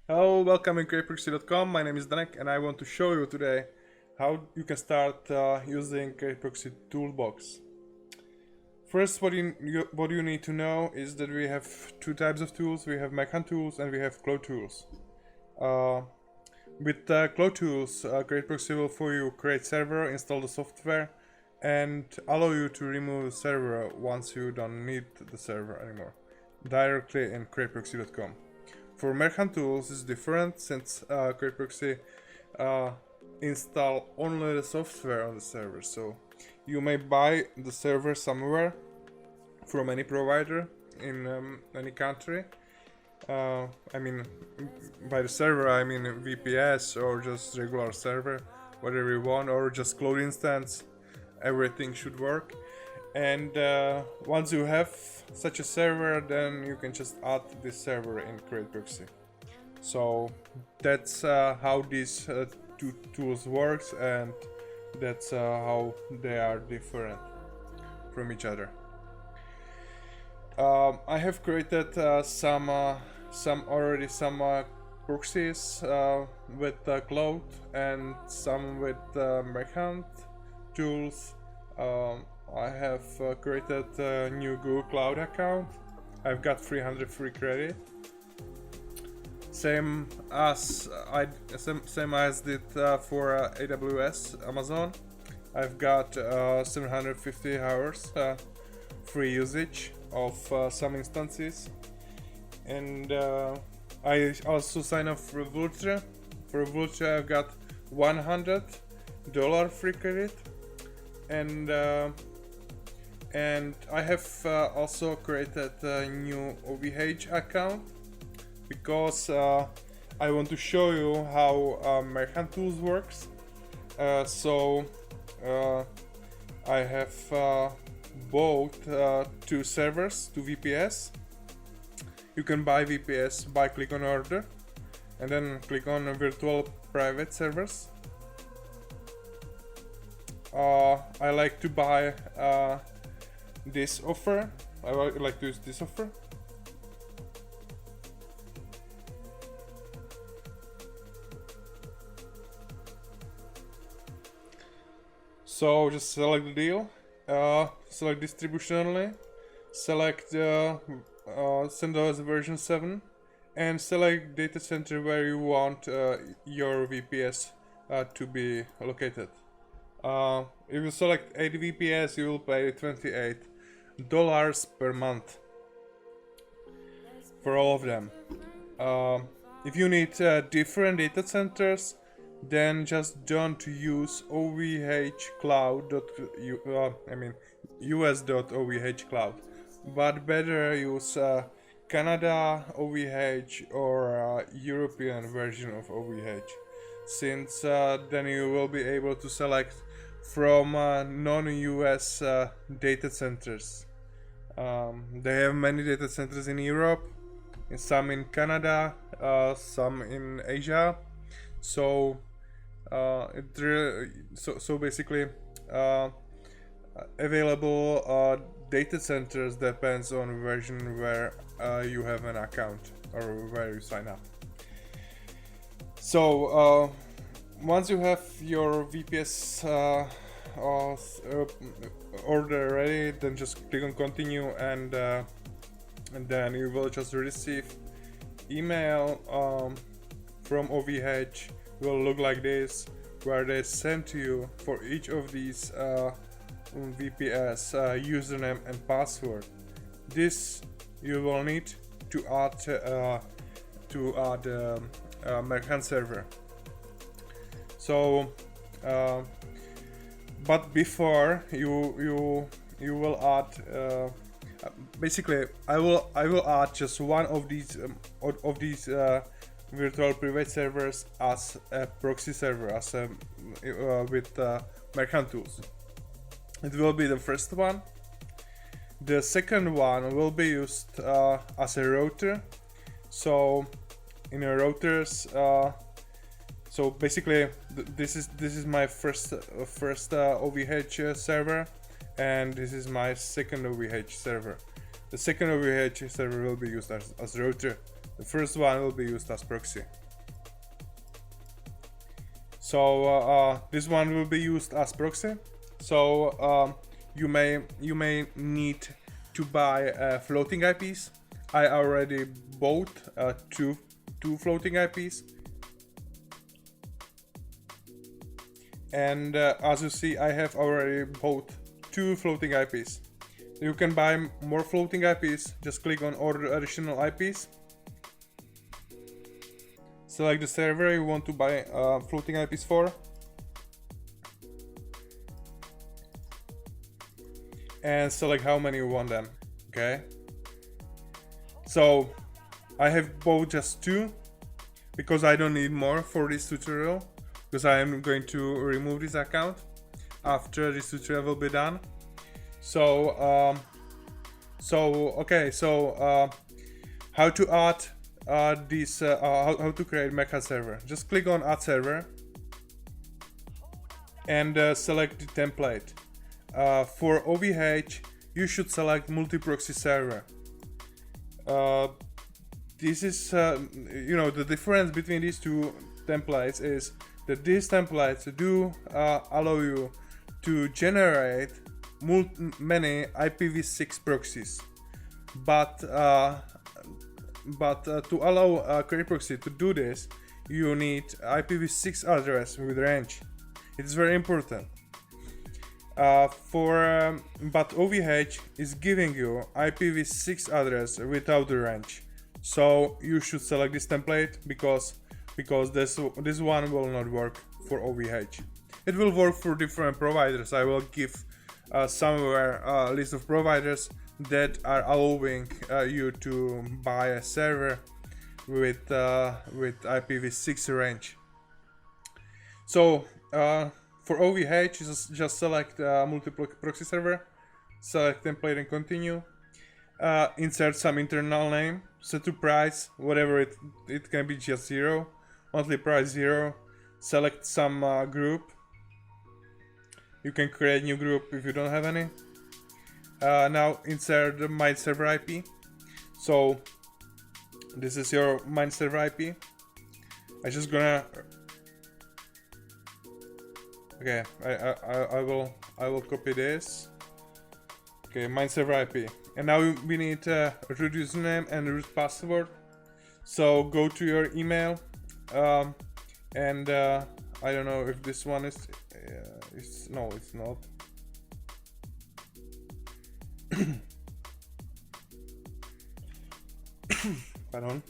Hello, welcome in CreateProxy.com. My name is Danek and I want to show you today how you can start using Create Proxy Toolbox. First, what you need to know is that we have two types of tools. We have Merchant tools and we have Cloud tools. With Cloud tools, Create Proxy will for you create server, install the software, and allow you to remove the server once you don't need the server anymore, directly in CreateProxy.com. For Merchant tools, it's different since Create Proxy install only the software on the server. So you may buy the server somewhere from any provider in any country. I mean, by the server I mean VPS or just regular server, whatever you want, or just cloud instance. Everything should work. And once you have such a server, then you can just add this server in Create Proxy. So that's how these two tools works, and that's how they are different from each other. I have created some proxies with cloud and some with Merchant tools. I have created a new Google Cloud account. I've got 300 free credit. Same as did for AWS Amazon. I've got 750 hours free usage of some instances, and I also sign up for Vultr. For Vultr, I've got $100 free credit, and I have also created a new OVH account because I want to show you how Merchant Tools works. So I have bought two servers, two VPS. You can buy VPS by click on order and then click on virtual private servers. I like to buy this offer. I like to use this offer. So just select the deal, select distribution only, select CentOS version 7, and select data center where you want your VPS to be located. If you select 8 VPS, you will pay $28 per month for all of them. If you need different data centers, then just don't use OVH cloud. US.OVH cloud, but better use Canada OVH or European version of OVH, since then you will be able to select from non-US data centers. They have many data centers in Europe, some in Canada, some in Asia. So basically available data centers depends on version where you have an account or where you sign up. So once you have your VPS order ready, then just click on continue, and then you will just receive email from OVH. Will look like this, where they send to you for each of these VPS username and password. This you will need to add Merchant server. So but before you will add basically I will add just one of these virtual private servers as a proxy server, as a with Merchant tools. It will be the first one. The second one will be used as a router. So in a routers, so basically this is my first OVH server, and this is my second OVH server. The second OVH server will be used as router The first one will be used as proxy. So this one will be used as proxy. So you may need to buy floating IPs. I already bought two floating IPs, and as you see, I have already bought 2 floating IPs. You can buy more floating IPs. Just click on order additional IPs. Select the server you want to buy floating IPs for, and select how many you want them. Okay. So I have bought just 2 because I don't need more for this tutorial, because I am going to remove this account after this tutorial will be done. So how to add this how to create mecha server. Just click on add server and select the template. For OVH you should select multi-proxy server. This is the difference between these 2 templates is that these templates do allow you to generate many IPv6 proxies, but to allow Create Proxy to do this, you need IPv6 address with range. It's very important. But OVH is giving you IPv6 address without the range, so you should select this template because this one will not work for OVH. It will work for different providers. I will give somewhere a list of providers that are allowing you to buy a server with IPv6 range. So for OVH, just select multi-proxy server, select template and continue. Insert some internal name, set to price, whatever it can be, just 0, monthly price 0. Select some group. You can create new group if you don't have any. Now insert the my server IP. So this is your my server IP. I just gonna okay. I will copy this. Okay, my server IP. And now we need root username and root password. So go to your email, and I don't know if this one is. No, it's not. Pardon.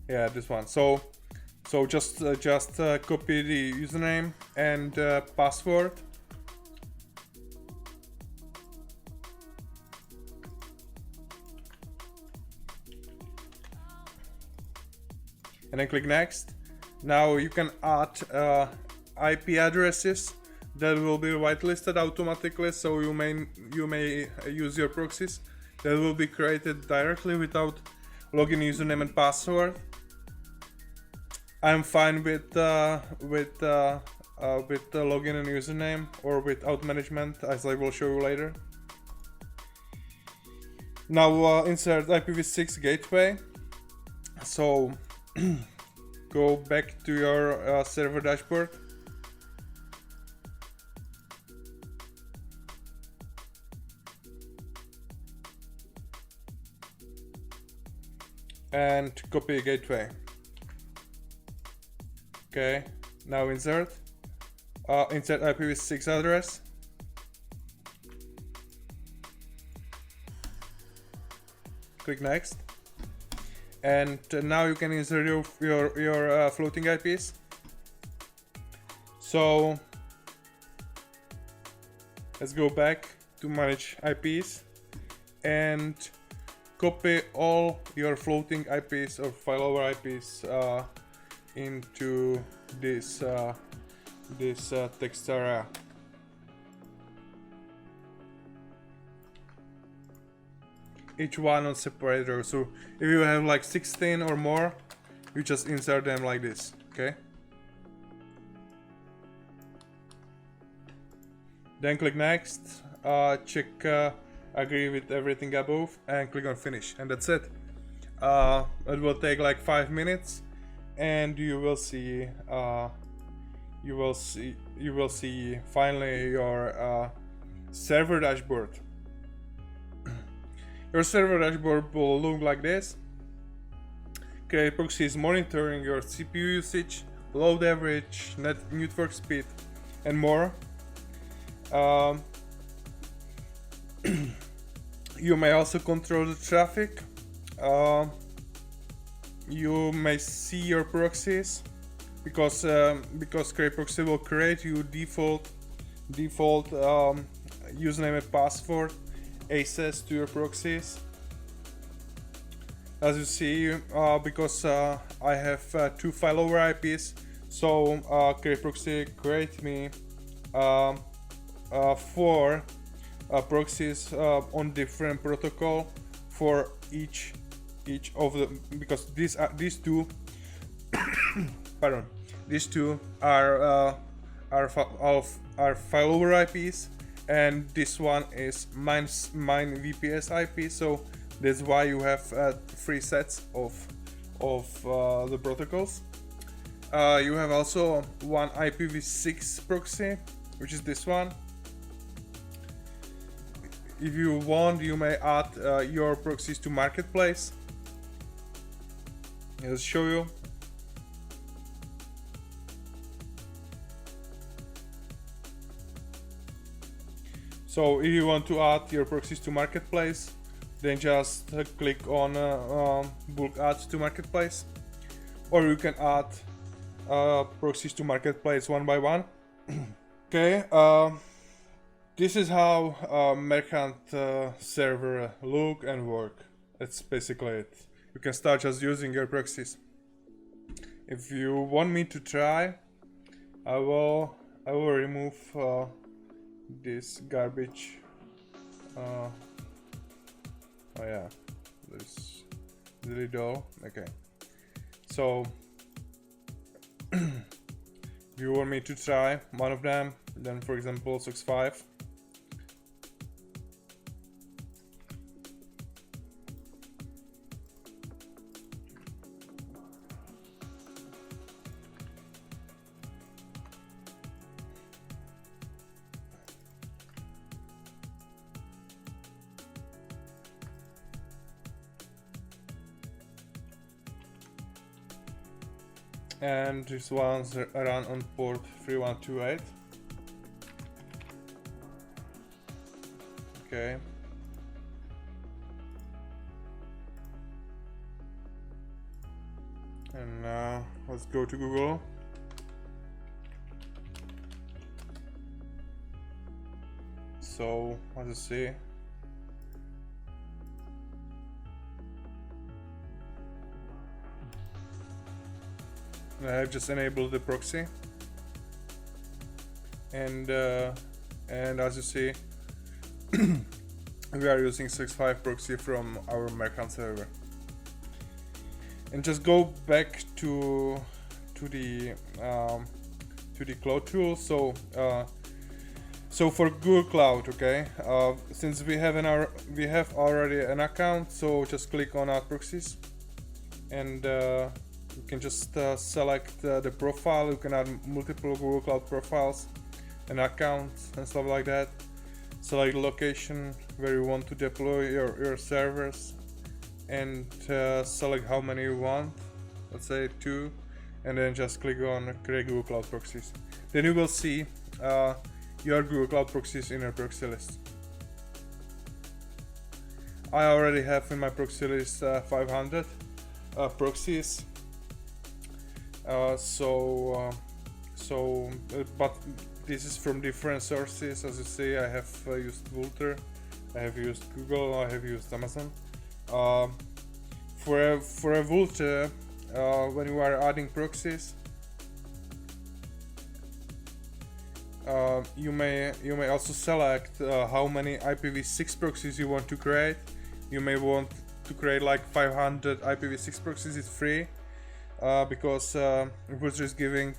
Yeah, this one. So just copy the username and password. And then click next. Now you can add IP addresses that will be whitelisted automatically, so you may use your proxies that will be created directly without login username and password. I'm fine with login and username, or without management, as I will show you later. Now insert IPv6 gateway. So go back to your server dashboard. And copy gateway. Okay, now insert IPv6 address. Click next. And now you can insert your floating IPs. So let's go back to manage IPs and copy all your floating IPs or failover IPs into this text area. Each one on separate row. So if you have like 16 or more, you just insert them like this. Okay. Then click next. Check agree with everything above, and click on finish, and that's it. It will take like 5 minutes, and you will see finally your server dashboard. Your server dashboard will look like this. Create Proxies is monitoring your CPU usage, load average, network speed, and more. You may also control the traffic. You may see your proxies because Create Proxy will create you default username and password access to your proxies. As you see, because I have 2 failover IPs, so Create Proxy create me 4 proxies on different protocol for each of the, because these two pardon, these two are failover IPs, and this one is mine VPS IP. So that's why you have 3 sets of the protocols. You have also one IPv6 proxy, which is this one. If you want, you may add your proxies to marketplace. I'll show you. So if you want to add your proxies to marketplace, then just click on bulk add to marketplace, or you can add proxies to marketplace one by one. Okay, this is how Merchant server look and work. That's basically it. You can start just using your proxies. If you want me to try, I will remove this garbage. Oh yeah, this delete all. Okay, so if you want me to try one of them, then for example 6.5. And this one's run on port 3128. Okay. And now let's go to Google. So let's see. I have just enabled the proxy, and as you see, we are using 6.5 proxy from our Merchant server. And just go back to the cloud tool. So for Google Cloud, okay, since we have already an account, so just click on Add Proxies, and you can just select the profile. You can add multiple Google Cloud profiles and accounts and stuff like that. Select location where you want to deploy your servers, and select how many you want. Let's say 2, and then just click on Create Google Cloud Proxies. Then you will see your Google Cloud Proxies in your proxy list. I already have in my proxy list 500 proxies. But this is from different sources. As you see, I have used Vultr, I have used Google, I have used Amazon. For a Vultr, when you are adding proxies, you may also select how many IPv6 proxies you want to create. You may want to create like 500 IPv6 proxies. It's free. Because Vultr is giving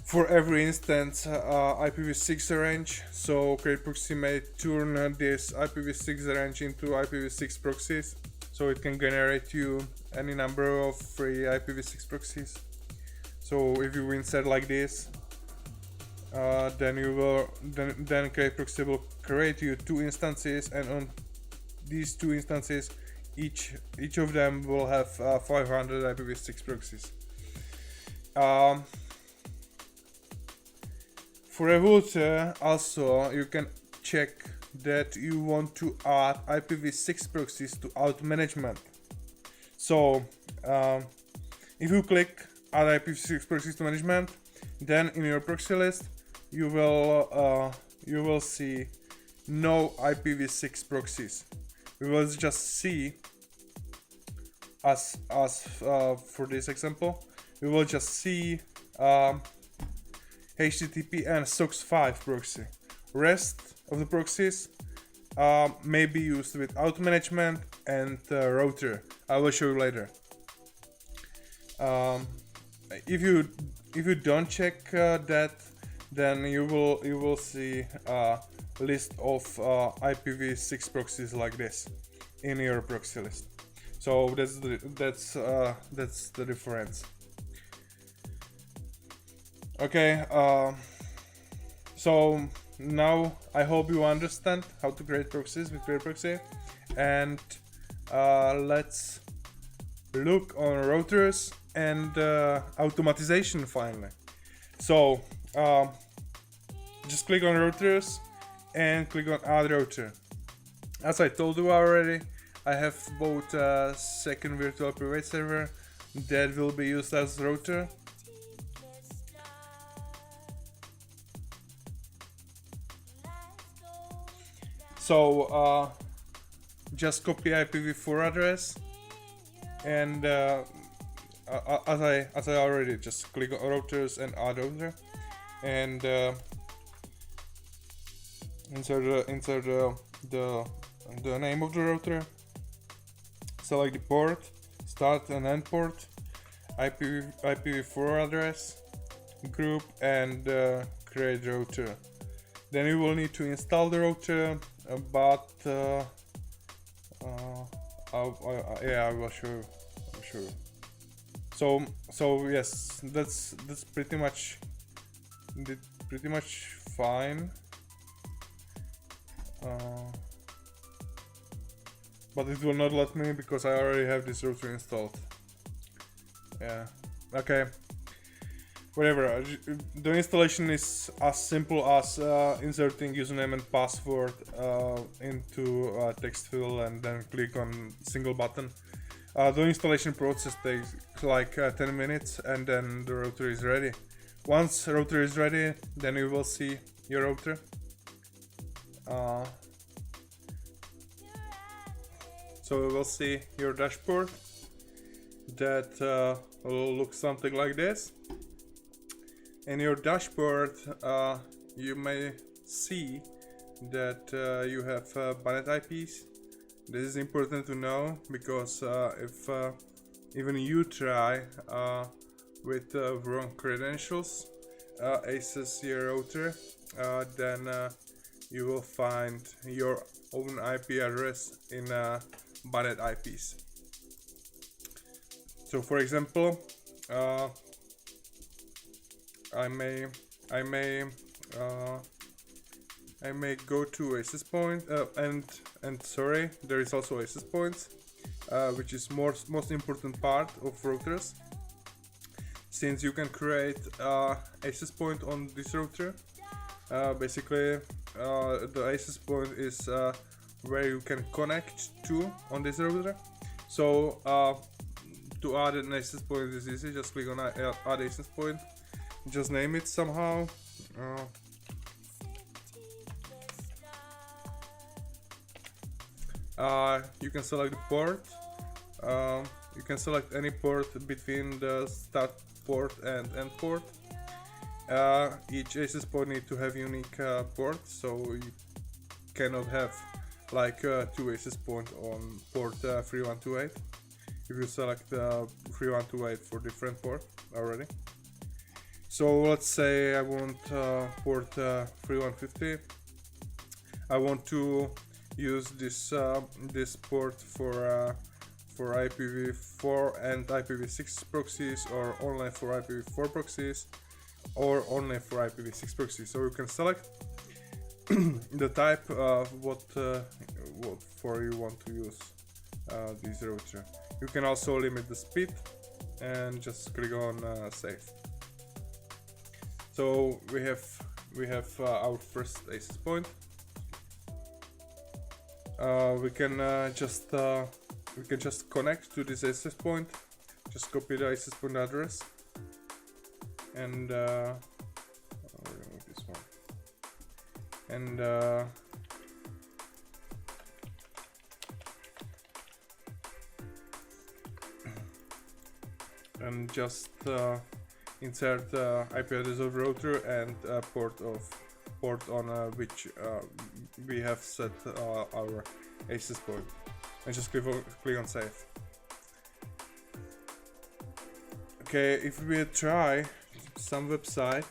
for every instance IPv6 range. So Create Proxy may turn this IPv6 range into IPv6 proxies, so it can generate you any number of free IPv6 proxies. So if you insert like this, then Create Proxy will create you 2 instances, and on these 2 instances, each of them will have 500 IPv6 proxies. For a router, also you can check that you want to add IPv6 proxies to auto management. So if you click add IPv6 proxies to management, then in your proxy list you will see no IPv6 proxies. We will just see, as for this example, we will just see HTTP and SOCKS 5 proxy. Rest of the proxies may be used with auto management and router. I will show you later. If you don't check that, then you will see a list of IPv6 proxies like this in your proxy list. So that's the difference. Okay, so now I hope you understand how to create proxies with Create Proxy, and let's look on routers and automatization finally. So just click on routers and click on add router. As I told you already, I have bought a second virtual private server that will be used as router. So just copy IPv4 address, and as I already just click on routers and add router, and insert the name of the router, select the port, start and end port, IPv4 address, group, and create router. Then you will need to install the router, but yeah, I will show you. So yes, that's pretty much fine. But it will not let me because I already have this router installed. Yeah. Okay. Whatever. The installation is as simple as inserting username and password into a text field and then click on single button. The installation process takes like 10 minutes, and then the router is ready. Once the router is ready, then you will see your router. So we will see your dashboard that will look something like this. In your dashboard, you may see that you have banned IPs. This is important to know because if even you try with wrong credentials access your router, then you will find your own IP address in banned IPs. So for example, I may go to access point and sorry, there is also access points, which is most important part of routers, since you can create access point on this router. Basically, the access point is where you can connect to on this router. So to add an access point is easy. Just click on add access point. Just name it somehow. You can select the port. You can select any port between the start port and end port. Each access point needs to have unique port, so you cannot have like 2 access points on port 3128 if you select 3128 for different port already. So let's say I want port 3150. I want to use this port for IPv4 and IPv6 proxies, or only for IPv4 proxies, or only for IPv6 proxies. So you can select the type of what for you want to use this router. You can also limit the speed and just click on save. So we have our first access point. We can just connect to this access point. Just copy the access point address and I'll remove this one. And just insert IP address of router and port on which we have set our access point, and just click on save. Okay, if we try some website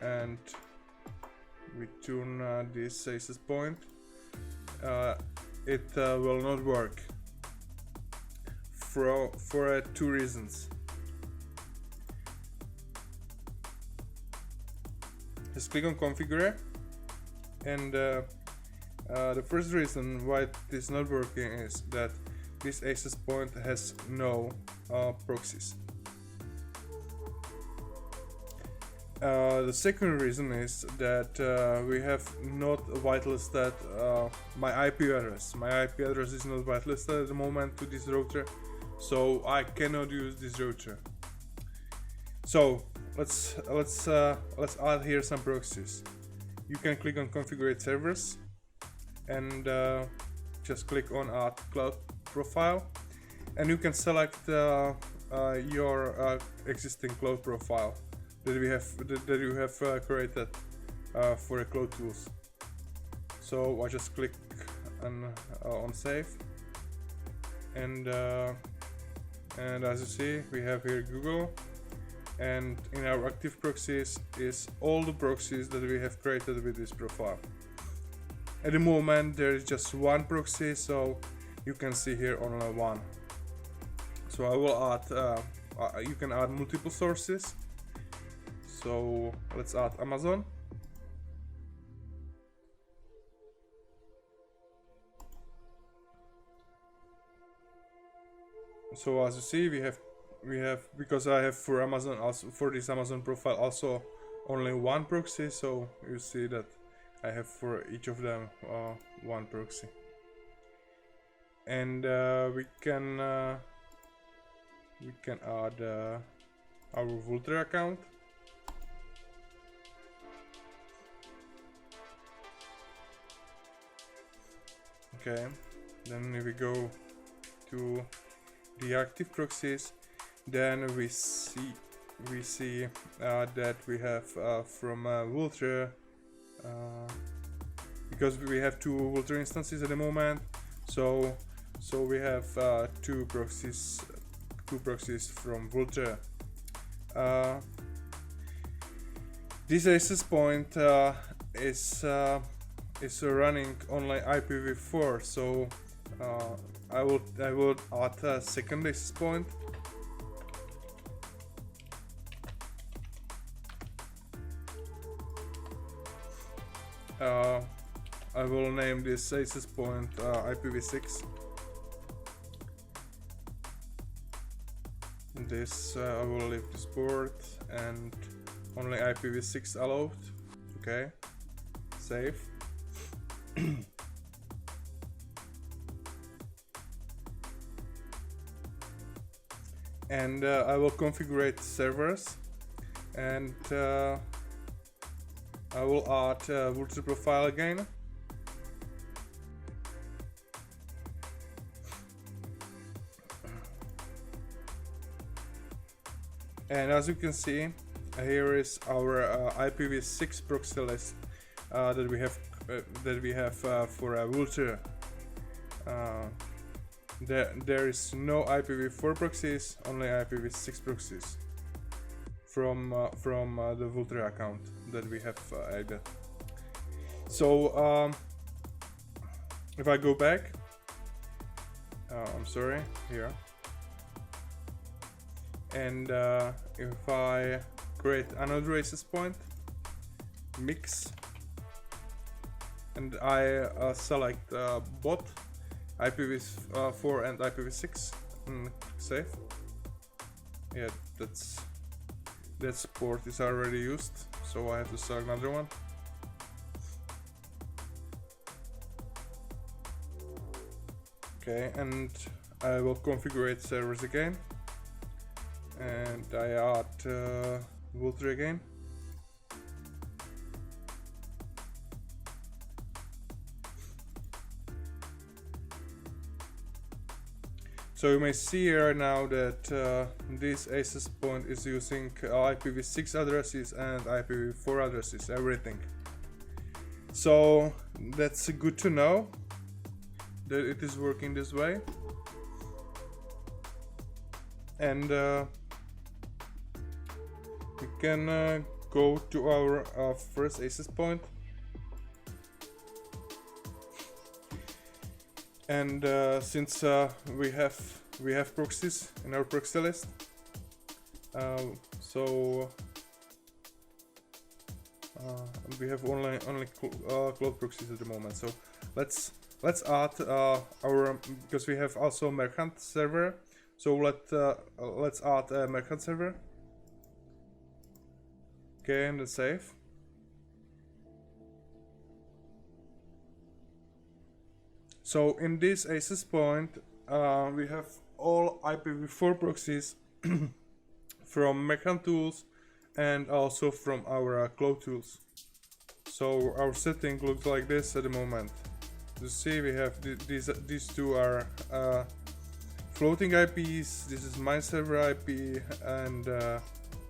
and we tune this access point, it will not work for two reasons. Just click on configure, and the first reason why it is not working is that this access point has no proxies. The second reason is that we have not whitelisted my IP address. My IP address is not whitelisted at the moment to this router, so I cannot use this router. So let's add here some proxies. You can click on configure servers and just click on add cloud profile, and you can select your existing cloud profile that you have created for a cloud tools. So I just click on save, and as you see, we have here Google, and in our active proxies is all the proxies that we have created with this profile. At the moment there is just one proxy, so you can see here only one. So I will add you can add multiple sources. So let's add Amazon. So as you see, we have because I have for Amazon, also for this Amazon profile, also only one proxy. So you see that I have for each of them one proxy, and we can add our Vultr account. Okay, then if we go to the active proxies, then we see that we have from Vultr, because we have two Vultr instances at the moment, so we have two proxies from Vultr. This access point is running only IPv4, so I will add a second access point. I will name this access point IPv6. This I will leave this port and only IPv6 allowed. Okay, save. And I will configure servers, and I will add Vultr profile again. And as you can see, here is our IPv6 proxy list that we have for Vultr. There is no IPv4 proxies, only IPv6 proxies. from the Vultr account that we have added. So if I go back, I'm sorry, here, and if I create another access point, mix, and I select both IPv4 and IPv6 and save. Yeah, that port is already used, so I have to select another one. Okay, and I will configure servers again, and I add Vultr again. So you may see here now that this access point is using IPv6 addresses and IPv4 addresses, everything. So that's good to know that it is working this way. And we can go to our first access point. And since we have proxies in our proxy list, so we have only cloud proxies at the moment. So let's add our, because we have also merchant server. So let's add a merchant server. Okay, and then save. So in this access point, we have all IPv4 proxies from merchant tools and also from our cloud tools. So our setting looks like this at the moment. You see, we have these two are floating IPs. This is my server IP, and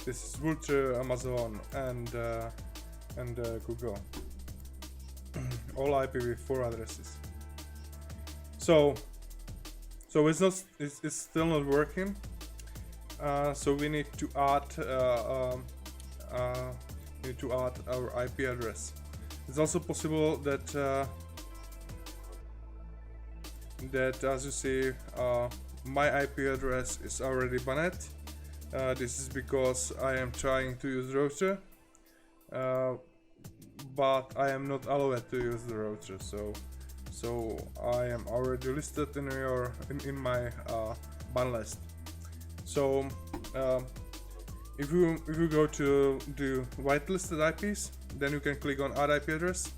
this is Vultr, Amazon, and Google. All IPv4 addresses. So it's still not working. So we need to add our IP address. It's also possible that as you see, my IP address is already banned. This is because I am trying to use router, but I am not allowed to use the router. So I am already listed in my ban list. So if you go to the whitelisted IPs, then you can click on add IP address,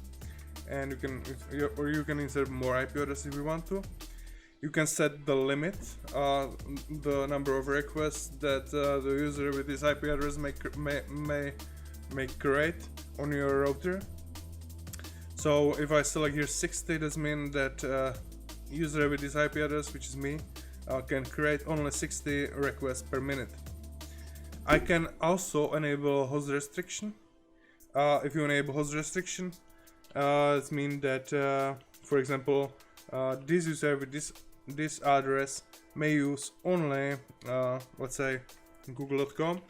and you can insert more IP address if you want to. You can set the limit, the number of requests that the user with this IP address may create on your router. So if I select here 60, that means that user with this IP address, which is me, can create only 60 requests per minute. I can also enable host restriction. If you enable host restriction, it means that, for example, this user with this address may use only, let's say, google.com.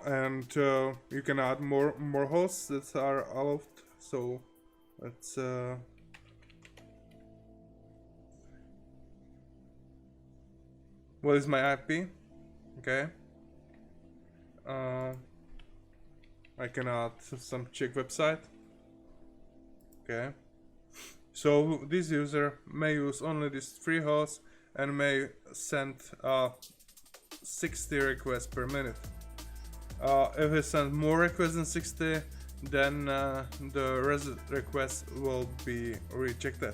And you can add more hosts that are allowed. So let's what is my IP? Okay. I can add some Czech website. Okay. So this user may use only these 3 hosts and may send 60 requests per minute. If he sends more requests than 60, then the request will be rejected.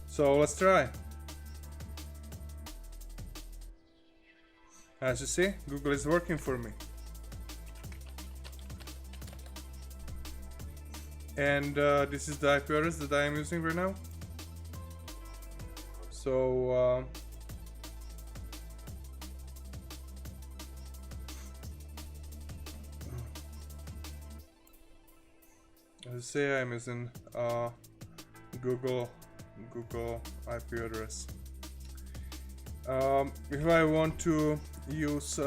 So let's try. As you see, Google is working for me. And this is the IP address that I am using right now. So As you see, I'm using Google IP address. If I want to use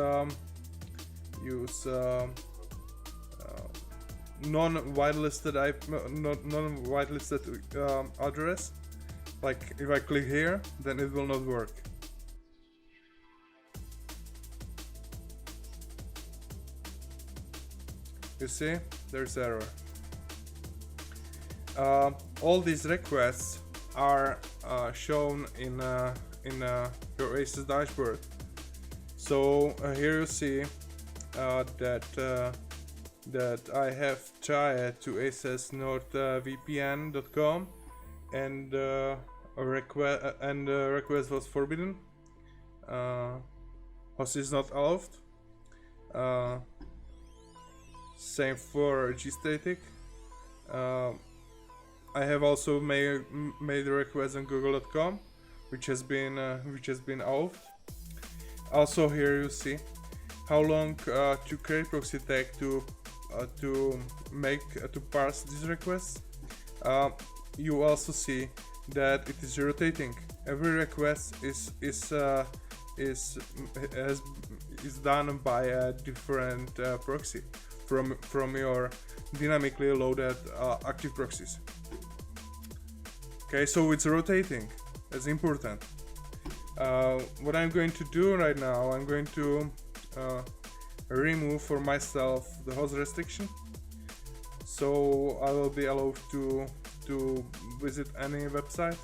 non-whitelisted address, like if I click here, then it will not work. You see, there's error. All these requests are shown in your ACES dashboard. So here you see that I have tried to access nordvpn.com and a request was forbidden. Host is not allowed. Same for gstatic. I have also made a request on google.com, which has been allowed. Also here you see how long to create proxy take to parse these requests. You also see that it is rotating. Every request is done by a different proxy from your dynamically loaded active proxies. Okay, so it's rotating. That's important. What I'm going to do right now, I'm going to remove for myself the host restriction, so I will be allowed to visit any website.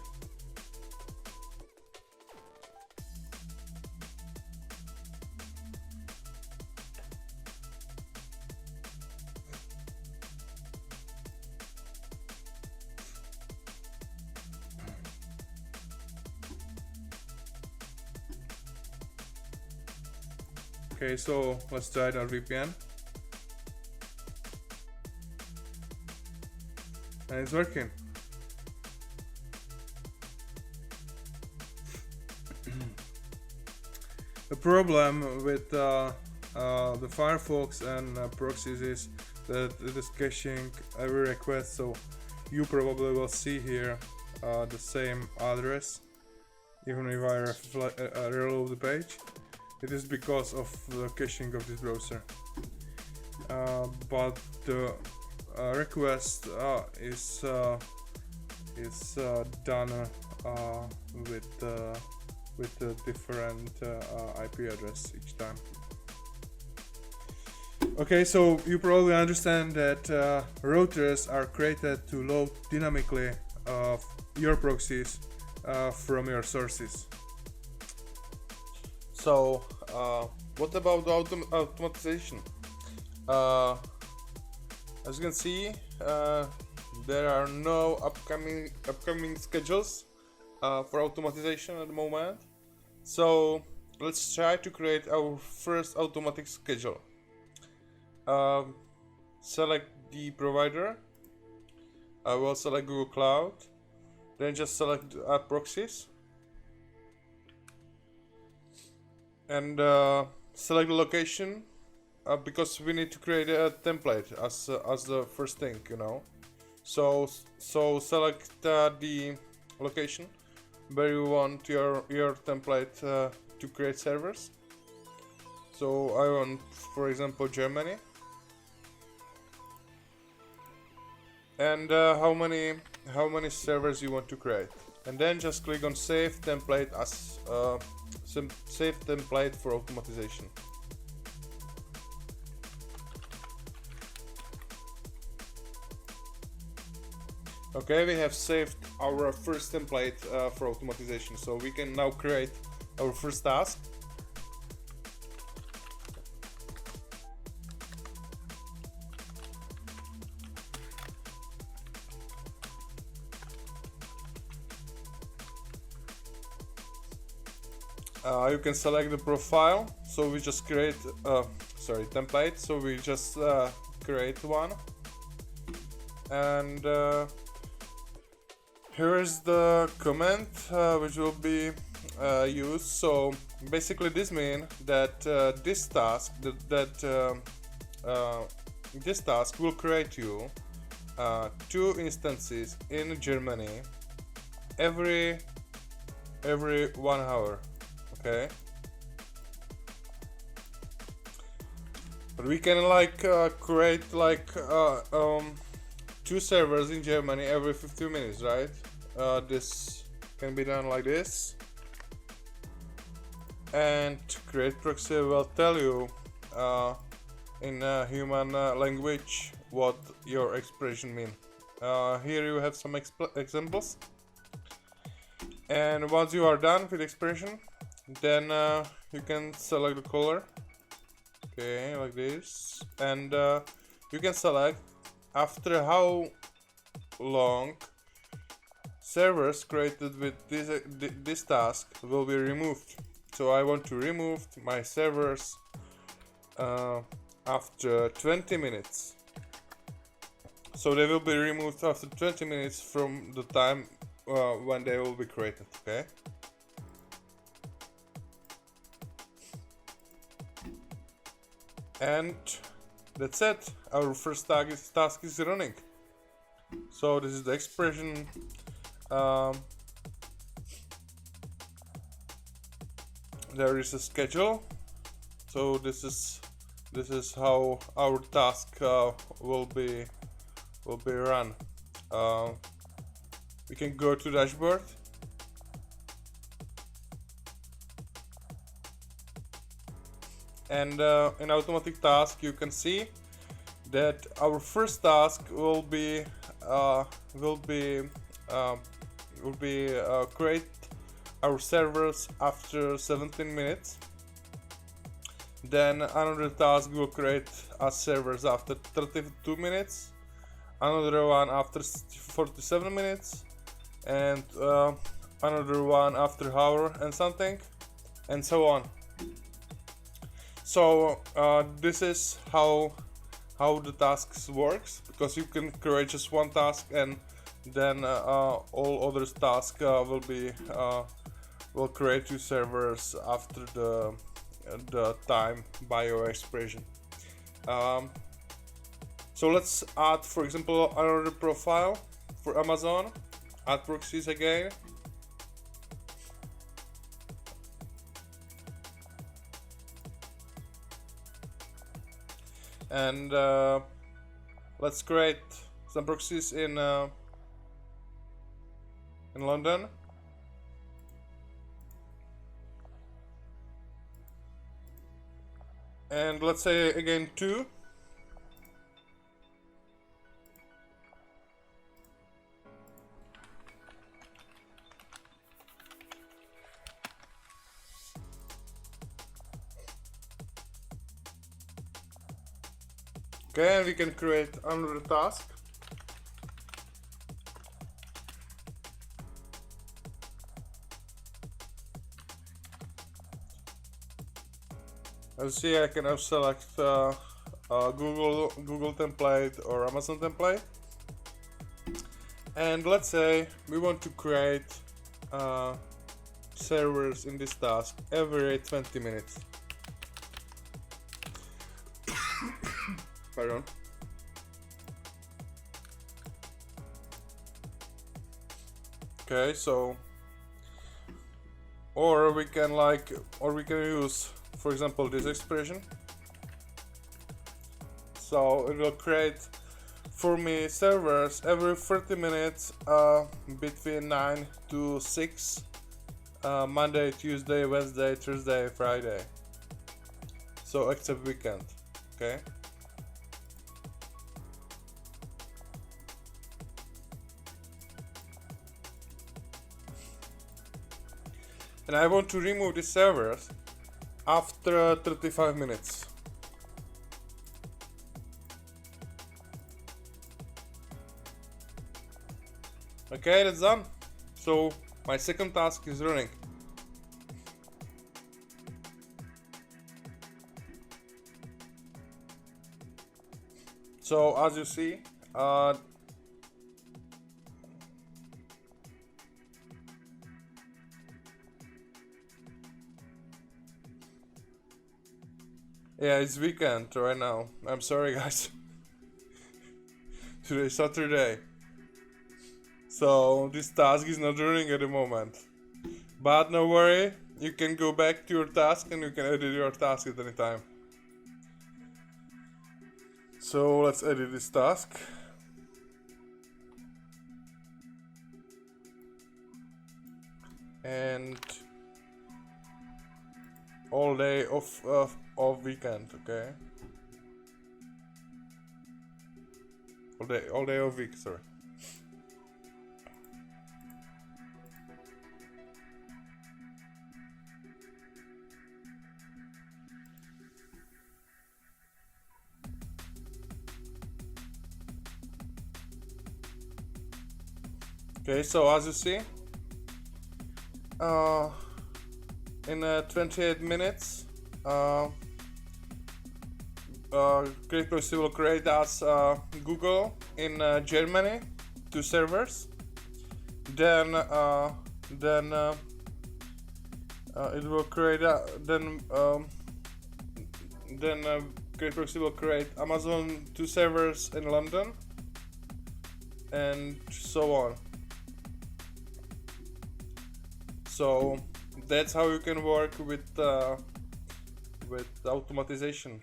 Okay, so let's try it on VPN. And it's working. The problem with the Firefox and proxies is that it is caching every request, so you probably will see here the same address even if I reload the page. It is because of the caching of this browser, but the request is done with a different IP address each time. Okay, so you probably understand that routers are created to load dynamically your proxies from your sources. So what about automatization? As you can see, there are no upcoming schedules for automatization at the moment. So let's try to create our first automatic schedule. Select the provider. I will select Google Cloud. Then just select proxies. And select the location because we need to create a template as the first thing, you know. So select the location where you want your template to create servers. So I want, for example, Germany. And how many servers you want to create, and then just click on Save Template as Save Template for automatization. Okay, we have saved our first template for automatization, so we can now create our first task. You can select the profile, so we just create template, so we just create one, and here is the comment which will be used. So basically this means that this task will create you 2 instances in Germany every 1 hour. Okay, but we can like create like 2 servers in Germany every 15 minutes, right? This can be done like this, and Create Proxy will tell you in human language what your expression mean. Here you have some examples, and once you are done with expression, then you can select the color, okay, like this, and you can select after how long servers created with this task will be removed. So I want to remove my servers after 20 minutes. So they will be removed after 20 minutes from the time when they will be created, okay? And that's it. Our first task is running. So this is the expression. There is a schedule. So this is how our task will be run. We can go to dashboard, and in automatic task you can see that our first task will be create our servers after 17 minutes. Then another task will create us servers after 32 minutes, another one after 47 minutes, and another one after hour and something, and so on. So this is how the tasks works, because you can create just one task, and then all other tasks will create two servers after the time by your expression. So let's add, for example, another profile for Amazon. Add proxies again. And let's create some proxies in London. And let's say again 2. Okay, and we can create another task. As you see, I can now select Google template or Amazon template. And let's say we want to create servers in this task every 20 minutes. Pardon. Okay, so or we can use, for example, this expression. So it will create for me servers every 30 minutes between 9 to 6, Monday, Tuesday, Wednesday, Thursday, Friday. So except weekend, okay? And I want to remove the servers after 35 minutes. Okay, that's done. So my second task is running. So as you see, yeah, it's weekend right now. I'm sorry, guys. Today is Saturday, so this task is not running at the moment. But no worry, you can go back to your task and you can edit your task at any time. So let's edit this task. And all day of weekend, okay? All day of week, sorry. Okay, so as you see, in 28 minutes, Create Proxies will create us Google in Germany, 2 servers. Then it will create Create Proxies will create Amazon 2 servers in London, and so on. So that's how you can work with automatization.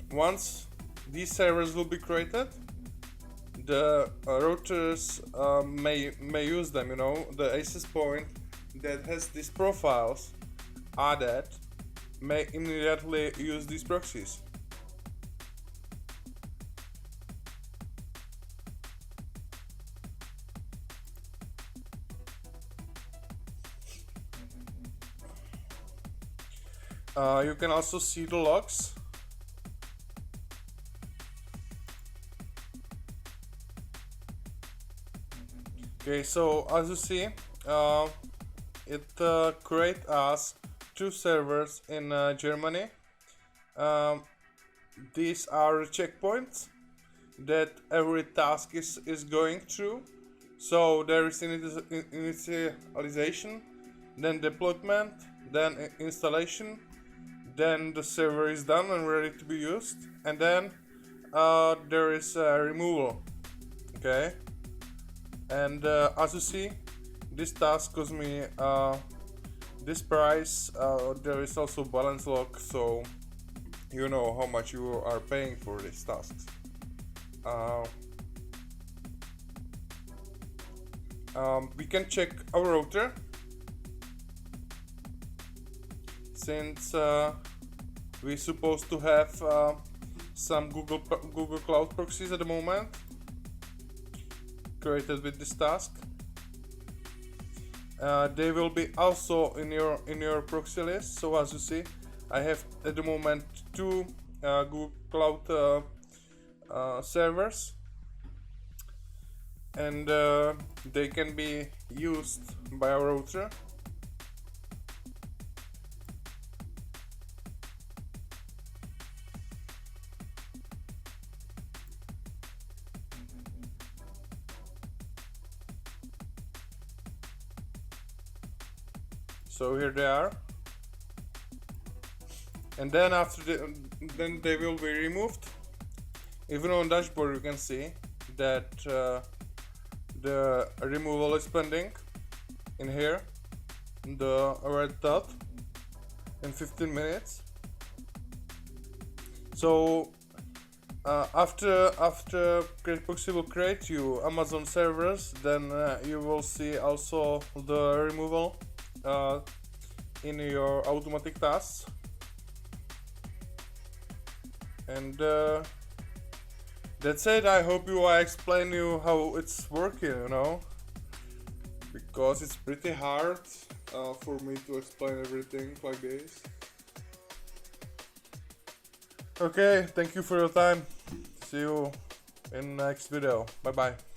Once these servers will be created, the routers may use them. You know, the access point that has these profiles added may immediately use these proxies. You can also see the logs. Okay, so as you see, it create us 2 servers in Germany. These are checkpoints that every task is going through. So there is initialization, then deployment, then installation, then the server is done and ready to be used, and then there is removal. Okay, and as you see, this task cost me this price. There is also balance log, so you know how much you are paying for these tasks. We can check our router, since we're supposed to have some Google Cloud proxies at the moment created with this task. They will be also in your proxy list. So as you see, I have at the moment 2 Google Cloud servers, and they can be used by our router. So here they are, and then then they will be removed. Even on dashboard you can see that the removal is pending in here, the red dot, in 15 minutes. So after Create Proxies will create you Amazon servers, then you will see also the removal in your automatic tasks. And that's it. I hope I explain you how it's working, you know, because it's pretty hard for me to explain everything like this. Okay, thank you for your time. See you in next video. Bye bye.